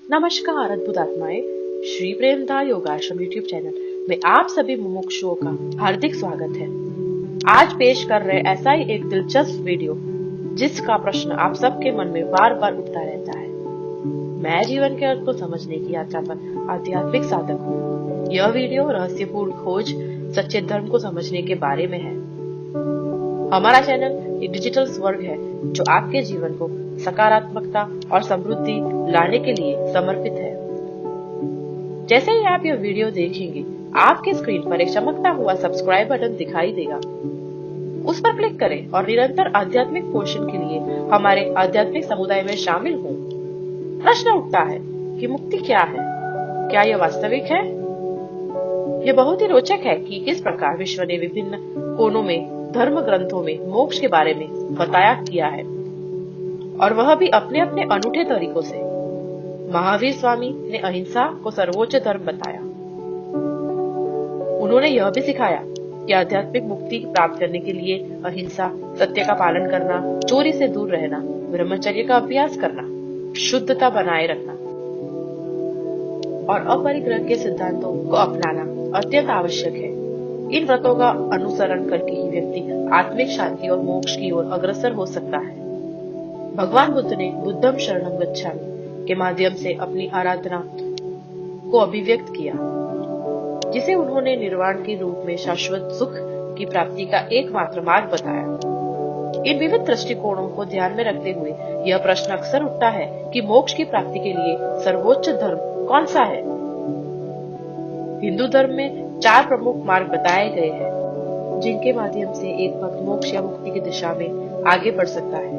नमस्कार अद्भुत आत्माएं, श्री प्रेमदा योगाश्रम यूट्यूब चैनल में आप सभी मुमुक्षुओं का हार्दिक स्वागत है। आज पेश कर रहे ऐसा ही एक दिलचस्प वीडियो जिसका प्रश्न आप सबके मन में बार बार उठता रहता है। मैं जीवन के अर्थ को समझने की यात्रा पर आध्यात्मिक साधक हूँ। यह वीडियो रहस्यपूर्ण खोज सच्चे धर्म को समझने के बारे में है। हमारा चैनल एक डिजिटल स्वर्ग है जो आपके जीवन को सकारात्मकता और समृद्धि लाने के लिए समर्पित है। जैसे ही आप यह वीडियो देखेंगे, आपके स्क्रीन पर एक चमकता हुआ सब्सक्राइब बटन दिखाई देगा। उस पर क्लिक करें और निरंतर आध्यात्मिक पोषण के लिए हमारे आध्यात्मिक समुदाय में शामिल हों। प्रश्न उठता है कि मुक्ति क्या है? क्या यह वास्तविक है? यह बहुत ही रोचक है कि किस प्रकार विश्व ने विभिन्न कोनों में धर्म ग्रंथों में मोक्ष के बारे में बताया किया है, और वह भी अपने अपने अनूठे तरीकों से। महावीर स्वामी ने अहिंसा को सर्वोच्च धर्म बताया। उन्होंने यह भी सिखाया कि आध्यात्मिक मुक्ति प्राप्त करने के लिए अहिंसा, सत्य का पालन करना, चोरी से दूर रहना, ब्रह्मचर्य का अभ्यास करना, शुद्धता बनाए रखना और अपरिग्रह के सिद्धांतों को अपनाना अत्यंत आवश्यक है। इन व्रतों का अनुसरण करके ही व्यक्ति आत्मिक शांति और मोक्ष की ओर अग्रसर हो सकता है। भगवान बुद्ध ने बुद्धम शरणम गच्छामि के माध्यम से अपनी आराधना को अभिव्यक्त किया, जिसे उन्होंने निर्वाण के रूप में शाश्वत सुख की प्राप्ति का एकमात्र मार्ग बताया। इन विविध दृष्टिकोणों को ध्यान में रखते हुए यह प्रश्न अक्सर उठता है कि मोक्ष की प्राप्ति के लिए सर्वोच्च धर्म कौन सा है? हिंदू धर्म में 4 प्रमुख मार्ग बताए गए हैं, जिनके माध्यम से एक भक्त मोक्ष या मुक्ति की दिशा में आगे बढ़ सकता है।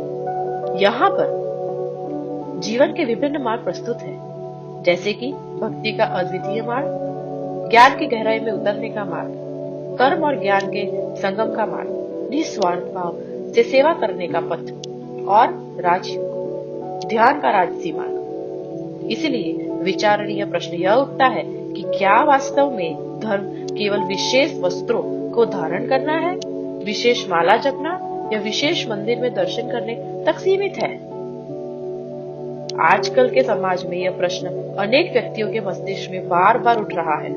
यहाँ पर जीवन के विभिन्न मार्ग प्रस्तुत हैं, जैसे कि भक्ति का अद्वितीय मार्ग, ज्ञान की गहराई में उतरने का मार्ग, कर्म और ज्ञान के संगम का मार्ग, निस्वार्थ भाव से सेवा करने का पथ और राजयोग, ध्यान का राजसी मार्ग। इसलिए विचारणीय प्रश्न यह उठता है कि क्या वास्तव में धर्म केवल विशेष वस्त्रों को धारण करना है, विशेष माला जपना या विशेष मंदिर में दर्शन करने तक सीमित है? आजकल के समाज में यह प्रश्न अनेक व्यक्तियों के मस्तिष्क में बार बार उठ रहा है।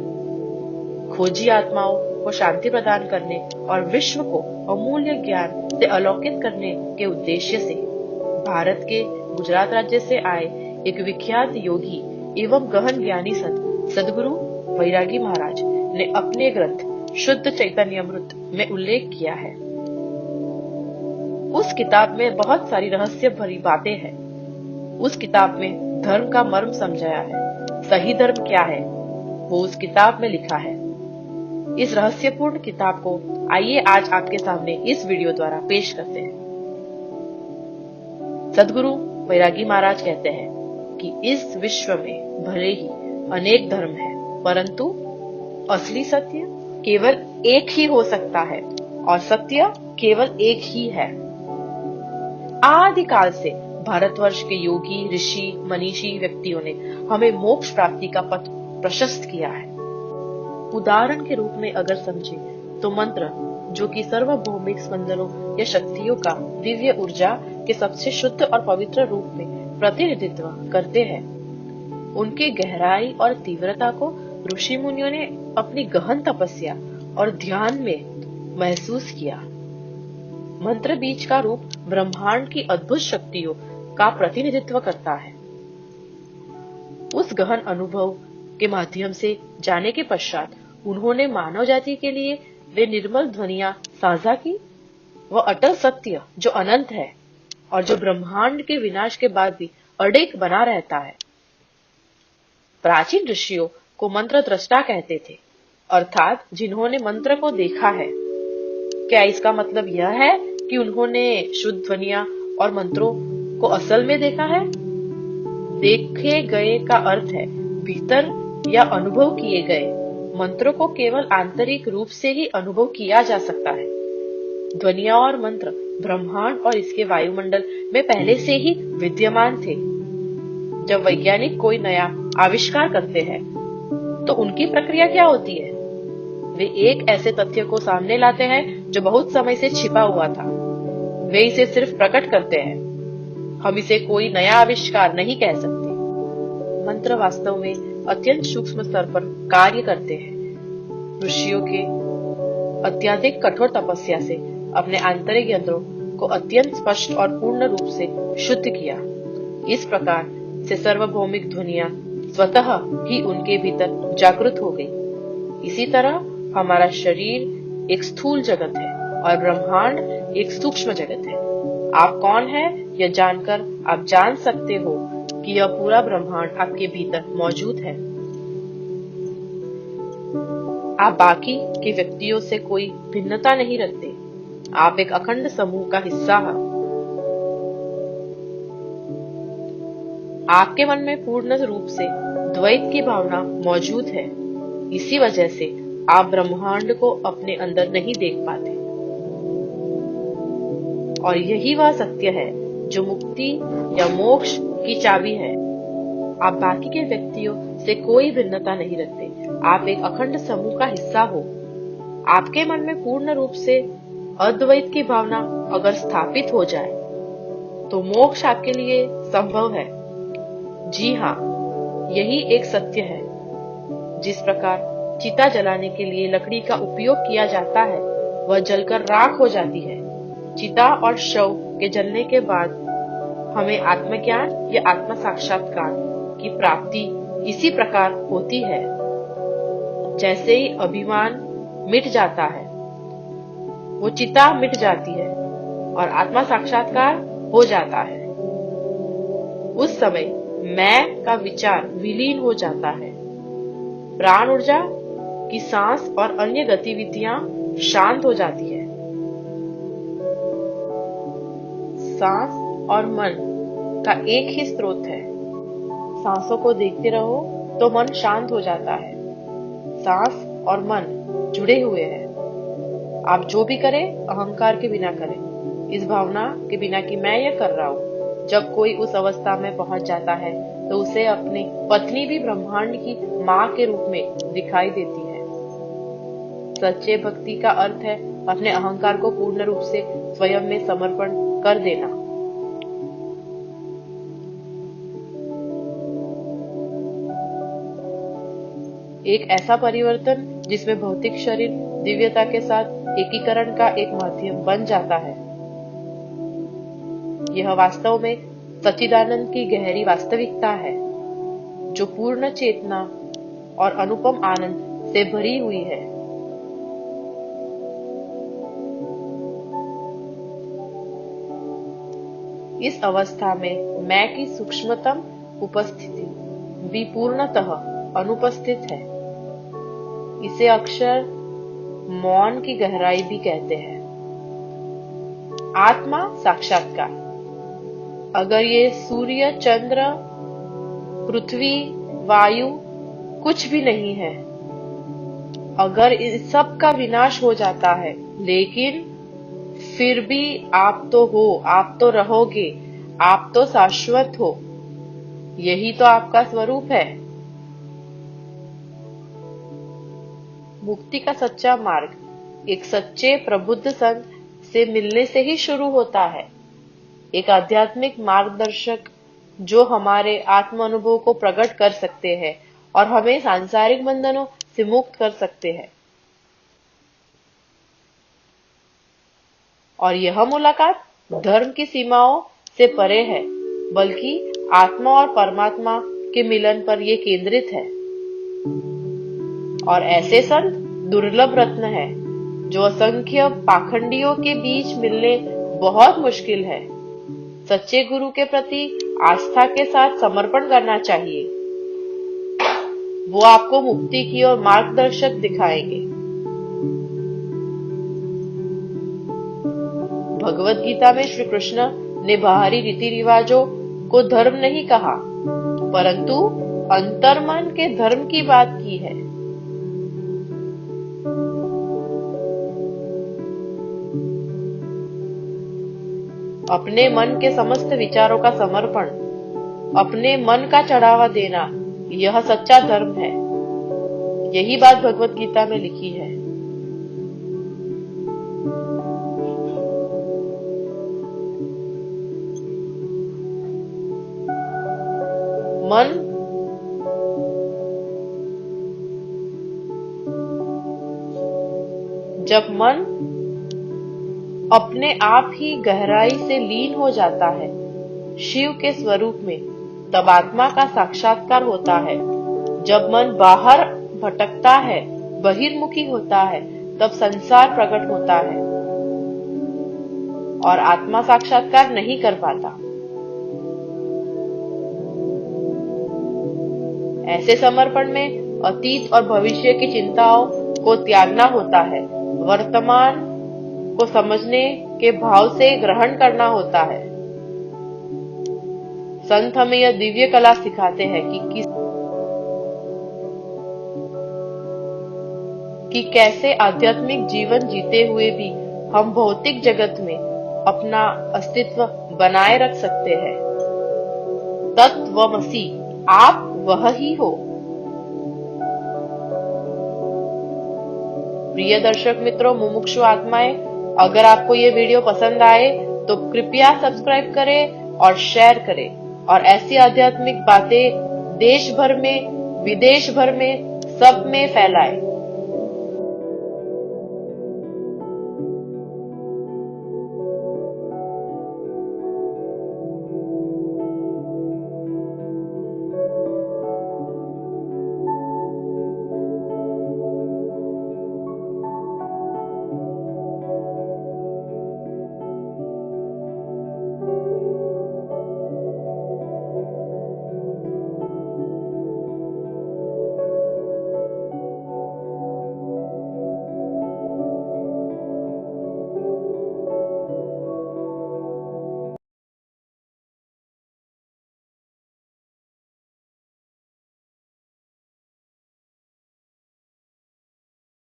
खोजी आत्माओं को शांति प्रदान करने और विश्व को अमूल्य ज्ञान से अलौकित करने के उद्देश्य से भारत के गुजरात राज्य से आए एक विख्यात योगी एवं गहन ज्ञानी संत सद्गुरु वैरागी महाराज ने अपने ग्रंथ शुद्ध चैतन्यामृत में उल्लेख किया है। उस किताब में बहुत सारी रहस्य भरी बातें हैं। उस किताब में धर्म का मर्म समझाया है। सही धर्म क्या है, वो उस किताब में लिखा है। इस रहस्यपूर्ण किताब को आइए आज आपके सामने इस वीडियो द्वारा पेश करते हैं। सद्गुरु वैरागी महाराज कहते हैं कि इस विश्व में भले ही अनेक धर्म है, परंतु असली सत्य केवल एक ही हो सकता है और सत्य केवल एक ही है। आदिकाल से भारतवर्ष के योगी, ऋषि, मनीषी व्यक्तियों ने हमें मोक्ष प्राप्ति का पथ प्रशस्त किया है। उदाहरण के रूप में अगर समझे तो मंत्र, जो कि सार्वभौमिक स्पंदनों या शक्तियों का दिव्य ऊर्जा के सबसे शुद्ध और पवित्र रूप में प्रतिनिधित्व करते हैं, उनकी गहराई और तीव्रता को ऋषि मुनियों ने अपनी गहन तपस्या और ध्यान में महसूस किया। मंत्र बीज का रूप ब्रह्मांड की अद्भुत शक्तियों का प्रतिनिधित्व करता है। उस गहन अनुभव के माध्यम से जाने के पश्चात उन्होंने मानव जाति के लिए वे निर्मल ध्वनियां साझा की। वह अटल सत्य जो अनंत है और जो ब्रह्मांड के विनाश के बाद भी अडिग बना रहता है। प्राचीन ऋषियों को मंत्र दृष्टा कहते थे, अर्थात जिन्होंने मंत्र को देखा है। क्या इसका मतलब यह है कि उन्होंने शुद्ध ध्वनियां और मंत्रों को असल में देखा है? देखे गए का अर्थ है भीतर या अनुभव किए गए। मंत्रों को केवल आंतरिक रूप से ही अनुभव किया जा सकता है। ध्वनियां और मंत्र ब्रह्मांड और इसके वायुमंडल में पहले से ही विद्यमान थे। जब वैज्ञानिक कोई नया आविष्कार करते हैं तो उनकी प्रक्रिया क्या होती है? वे एक ऐसे तथ्य को सामने लाते हैं जो बहुत समय से छिपा हुआ था। वे इसे सिर्फ प्रकट करते हैं। हम इसे कोई नया आविष्कार नहीं कह सकते। मंत्र वास्तव में अत्यंत सूक्ष्म स्तर पर कार्य करते हैं। ऋषियों के अत्यधिक कठोर तपस्या से अपने आंतरिक यंत्रों को अत्यंत स्पष्ट और पूर्ण रूप से शुद्ध किया। इस प्रकार से सार्वभौमिक ध्वनियां स्वतः ही उनके भीतर जागृत हो गई। इसी तरह हमारा शरीर एक स्थूल जगत है और ब्रह्मांड एक सूक्ष्म जगत है। आप कौन है यह जानकर आप जान सकते हो कि यह पूरा ब्रह्मांड आपके भीतर मौजूद है। आप बाकी के व्यक्तियों से कोई भिन्नता नहीं रखते। आप एक अखंड समूह का हिस्सा हैं। आपके मन में पूर्ण रूप से द्वैत की भावना मौजूद है। इसी वजह से आप ब्रह्मांड को अपने अंदर नहीं देख पाते। और यही वह सत्य है जो मुक्ति या मोक्ष की चाबी है। आप बाकी के व्यक्तियों से कोई भिन्नता नहीं रखते। आप एक अखंड समूह का हिस्सा हो। आपके मन में पूर्ण रूप से अद्वैत की भावना अगर स्थापित हो जाए तो मोक्ष आपके लिए संभव है। जी हाँ, यही एक सत्य है। जिस प्रकार चिता जलाने के लिए लकड़ी का उपयोग किया जाता है वह जलकर राख हो जाती है। चिता और शव के जलने के बाद हमें आत्मज्ञान या आत्म साक्षात्कार की प्राप्ति इसी प्रकार होती है। जैसे ही अभिमान मिट जाता है वो चिता मिट जाती है और आत्मा साक्षात्कार हो जाता है। उस समय मैं का विचार विलीन हो जाता है। प्राण ऊर्जा की सांस और अन्य गतिविधियां शांत हो जाती है। सांस और मन का एक ही स्रोत है। सांसों को देखते रहो तो मन शांत हो जाता है। सांस और मन जुड़े हुए हैं। आप जो भी करें अहंकार के बिना करें, इस भावना के बिना कि मैं यह कर रहा हूं। जब कोई उस अवस्था में पहुंच जाता है तो उसे अपनी पत्नी भी ब्रह्मांड की मां के रूप में दिखाई देती है। सच्चे भक्ति का अर्थ है अपने अहंकार को पूर्ण रूप से स्वयं में समर्पण कर देना। एक ऐसा परिवर्तन जिसमें भौतिक शरीर दिव्यता के साथ एकीकरण का एक माध्यम बन जाता है। यह वास्तव में सच्चिदानंद की गहरी वास्तविकता है जो पूर्ण चेतना और अनुपम आनंद से भरी हुई है। इस अवस्था में मैं की सूक्ष्मतम उपस्थिति भी पूर्णतः अनुपस्थित है। इसे अक्षर मौन की गहराई भी कहते हैं। आत्मा साक्षात्कार। अगर ये सूर्य, चंद्र, पृथ्वी, वायु कुछ भी नहीं है, अगर इस सब का विनाश हो जाता है, लेकिन फिर भी आप तो हो, आप तो रहोगे, आप तो शाश्वत हो। यही तो आपका स्वरूप है। मुक्ति का सच्चा मार्ग एक सच्चे प्रबुद्ध संत से मिलने से ही शुरू होता है। एक आध्यात्मिक मार्गदर्शक जो हमारे आत्म अनुभव को प्रकट कर सकते हैं और हमें सांसारिक बंधनों से मुक्त कर सकते हैं। और यह मुलाकात धर्म की सीमाओं से परे है, बल्कि आत्मा और परमात्मा के मिलन पर यह केंद्रित है। और ऐसे संत दुर्लभ रत्न है जो असंख्य पाखंडियों के बीच मिलने बहुत मुश्किल है। सच्चे गुरु के प्रति आस्था के साथ समर्पण करना चाहिए। वो आपको मुक्ति की ओर मार्गदर्शक दिखाएंगे। भगवत गीता में श्री कृष्ण ने बाहरी रीति रिवाजों को धर्म नहीं कहा, परंतु अंतर्मन के धर्म की बात की है। अपने मन के समस्त विचारों का समर्पण, अपने मन का चढ़ावा देना, यह सच्चा धर्म है। यही बात भगवत गीता में लिखी है। मन जब मन अपने आप ही गहराई से लीन हो जाता है शिव के स्वरूप में, तब आत्मा का साक्षात्कार होता है। जब मन बाहर भटकता है, बहिर्मुखी होता है, तब संसार प्रकट होता है और आत्मा साक्षात्कार नहीं कर पाता। ऐसे समर्पण में अतीत और भविष्य की चिंताओं को त्यागना होता है, वर्तमान को समझने के भाव से ग्रहण करना होता है। संत हमें यह दिव्य कला सिखाते हैं कि कैसे आध्यात्मिक जीवन जीते हुए भी हम भौतिक जगत में अपना अस्तित्व बनाए रख सकते हैं। तत्वमसि, आप वह ही हो। प्रिय दर्शक मित्रों, मुमुक्षु आत्माएं, अगर आपको ये वीडियो पसंद आए तो कृपया सब्सक्राइब करें और शेयर करें और ऐसी आध्यात्मिक बातें देश भर में, विदेश भर में, सब में फैलाएं।